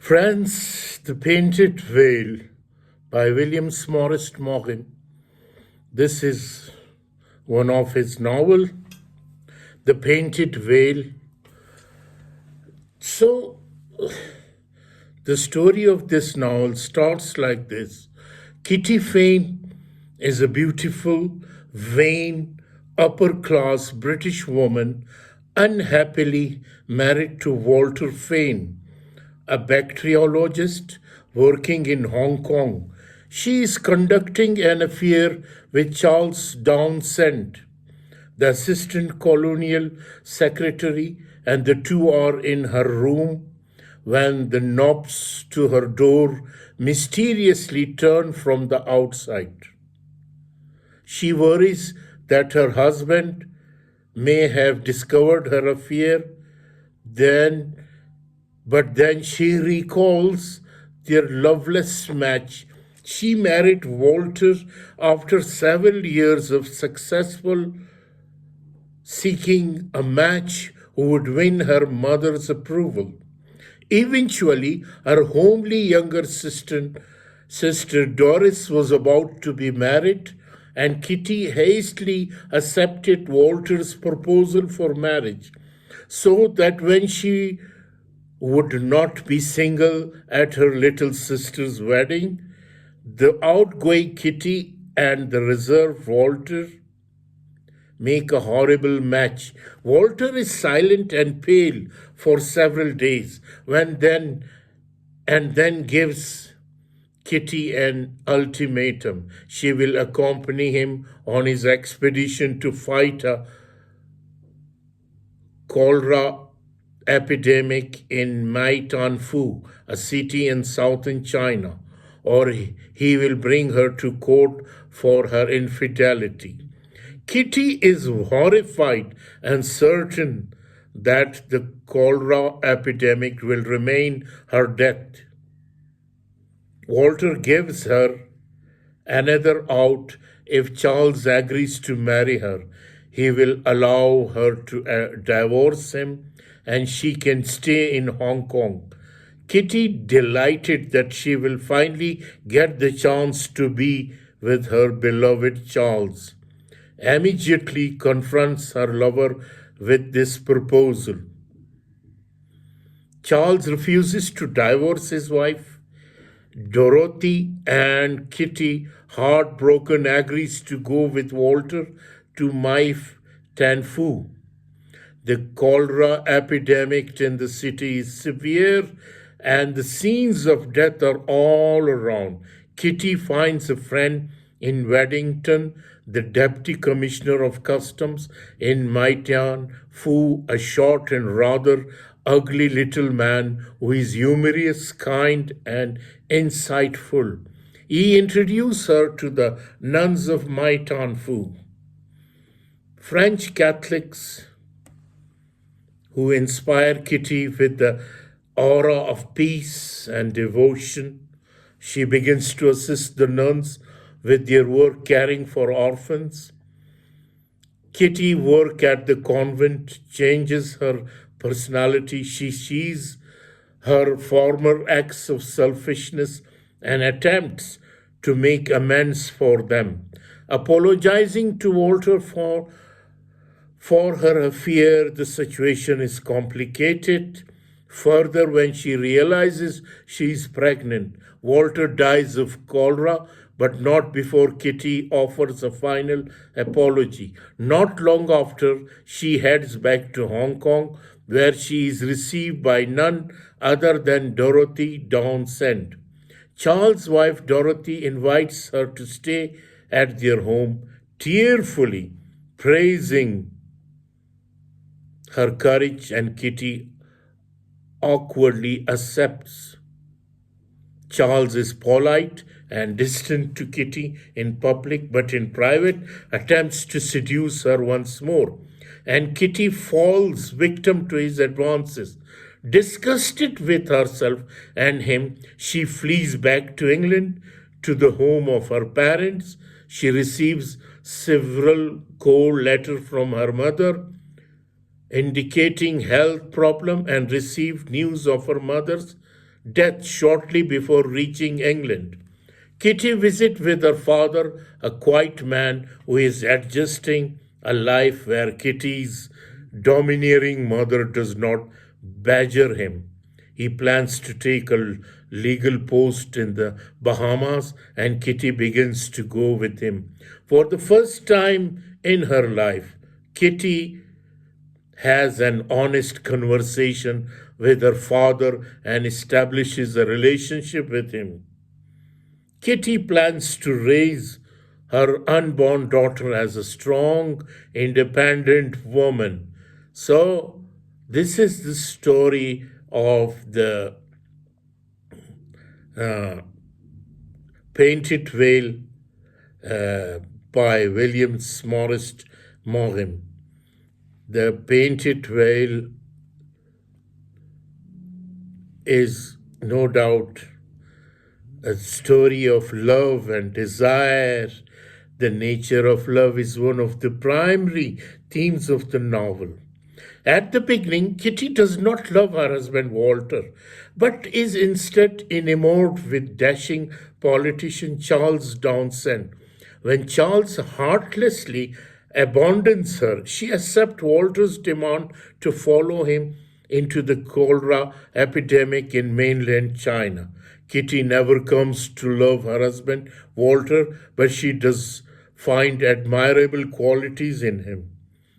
Friends, The Painted Veil by William Somerset Maugham. This is one of his novels, The Painted Veil. So, the story of this novel starts like this. Kitty Fane is a beautiful, vain, upper-class British woman unhappily married to Walter Fane, a bacteriologist working in Hong Kong. She is conducting an affair with Charles Townsend, the assistant colonial secretary, and the two are in her room when the knobs to her door mysteriously turn from the outside. She worries that her husband may have discovered her affair, but then she recalls their loveless match. She married Walter after several years of successful seeking a match who would win her mother's approval. Eventually, her homely younger sister Doris was about to be married, and Kitty hastily accepted Walter's proposal for marriage, so that when she would not be single at her little sister's wedding, the outgoing Kitty and the reserved Walter make a horrible match. Walter is silent and pale for several days, and then gives Kitty an ultimatum. She will accompany him on his expedition to fight a cholera epidemic in Mai Tan Fu, a city in southern China, or he will bring her to court for her infidelity. Kitty is horrified and certain that the cholera epidemic will remain her death. Walter gives her another out. If Charles agrees to marry her, he will allow her to divorce him and she can stay in Hong Kong. Kitty, delighted that she will finally get the chance to be with her beloved Charles, immediately confronts her lover with this proposal. Charles refuses to divorce his wife. Dorothy, and Kitty, heartbroken, agrees to go with Walter to Mai Tan Fu. The cholera epidemic in the city is severe, and the scenes of death are all around. Kitty finds a friend in Waddington, the Deputy Commissioner of Customs in Mai Tan Fu, a short and rather ugly little man who is humorous, kind, and insightful. He introduces her to the nuns of Mai Tan Fu, French Catholics who inspire Kitty with the aura of peace and devotion. She begins to assist the nuns with their work caring for orphans. Kitty's work at the convent changes her personality. She sees her former acts of selfishness and attempts to make amends for them. Apologizing to Walter for her affair, the situation is complicated. Further, when she realizes she is pregnant, Walter dies of cholera, but not before Kitty offers a final apology. Not long after, she heads back to Hong Kong, where she is received by none other than Dorothy Townsend. Charles' wife Dorothy invites her to stay at their home, tearfully praising her courage, and Kitty awkwardly accepts. Charles is polite and distant to Kitty in public, but in private attempts to seduce her once more, and Kitty falls victim to his advances. Disgusted with herself and him, she flees back to England, to the home of her parents. She receives several cold letters from her mother, indicating health problem, and received news of her mother's death shortly before reaching England. Kitty visits with her father, a quiet man who is adjusting a life where Kitty's domineering mother does not badger him. He plans to take a legal post in the Bahamas, and Kitty begins to go with him. For the first time in her life, Kitty has an honest conversation with her father and establishes a relationship with him. Kitty plans to raise her unborn daughter as a strong, independent woman. So, this is the story of the Painted Veil by William Somerset Maugham. The Painted Veil is no doubt a story of love and desire. The nature of love is one of the primary themes of the novel. At the beginning, Kitty does not love her husband Walter, but is instead enamored with dashing politician Charles Townshend. When Charles heartlessly abandons her, she accepts Walter's demand to follow him into the cholera epidemic in mainland China. Kitty never comes to love her husband, Walter, but she does find admirable qualities in him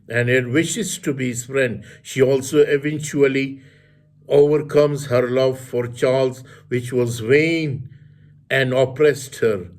and it wishes to be his friend. She also eventually overcomes her love for Charles, which was vain and oppressed her.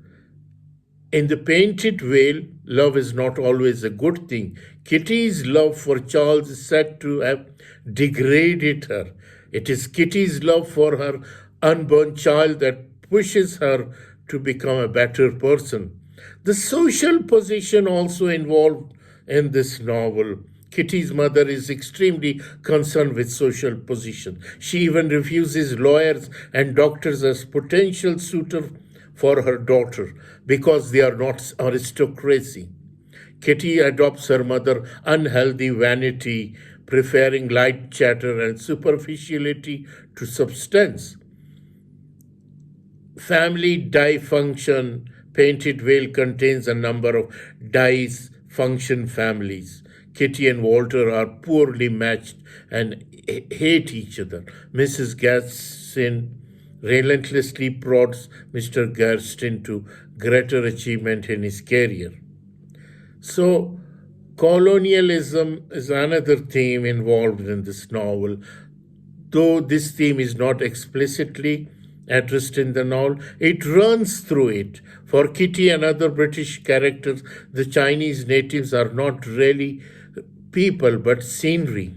In the Painted Veil, love is not always a good thing. Kitty's love for Charles is said to have degraded her. It is Kitty's love for her unborn child that pushes her to become a better person. The social position also involved in this novel. Kitty's mother is extremely concerned with social position. She even refuses lawyers and doctors as potential suitors for her daughter because they are not aristocracy. Kitty adopts her mother's unhealthy vanity, preferring light chatter and superficiality to substance. Family dysfunction. Painted Veil contains a number of dysfunction families. Kitty and Walter are poorly matched and hate each other. Mrs. Gaston relentlessly prods Mr. Gaston to greater achievement in his career. So, colonialism is another theme involved in this novel. Though this theme is not explicitly addressed in the novel, it runs through it. For Kitty and other British characters, the Chinese natives are not really people but scenery.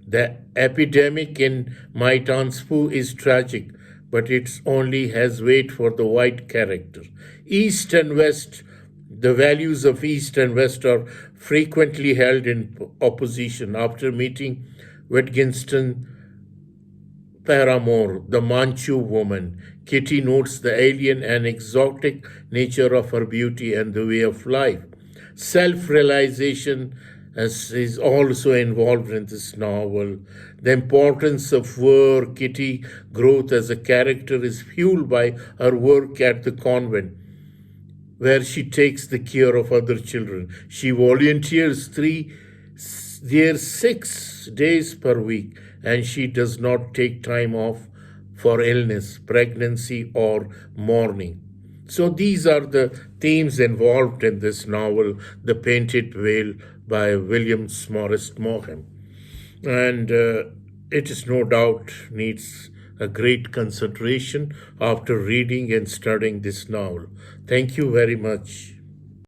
The epidemic in My Tanspu is tragic, but it only has weight for the white character. East and West, the values of East and West are frequently held in opposition. After meeting Wittgenstein paramour, the Manchu woman, Kitty notes the alien and exotic nature of her beauty and the way of life. Self-realization is also involved in this novel. The importance of work. Kitty's growth as a character is fueled by her work at the convent, where she takes the care of other children. She volunteers 6 days per week, and she does not take time off for illness, pregnancy, or mourning. So these are the themes involved in this novel, The Painted Veil by William Somerset Maugham. And it is no doubt needs a great concentration after reading and studying this novel. Thank you very much.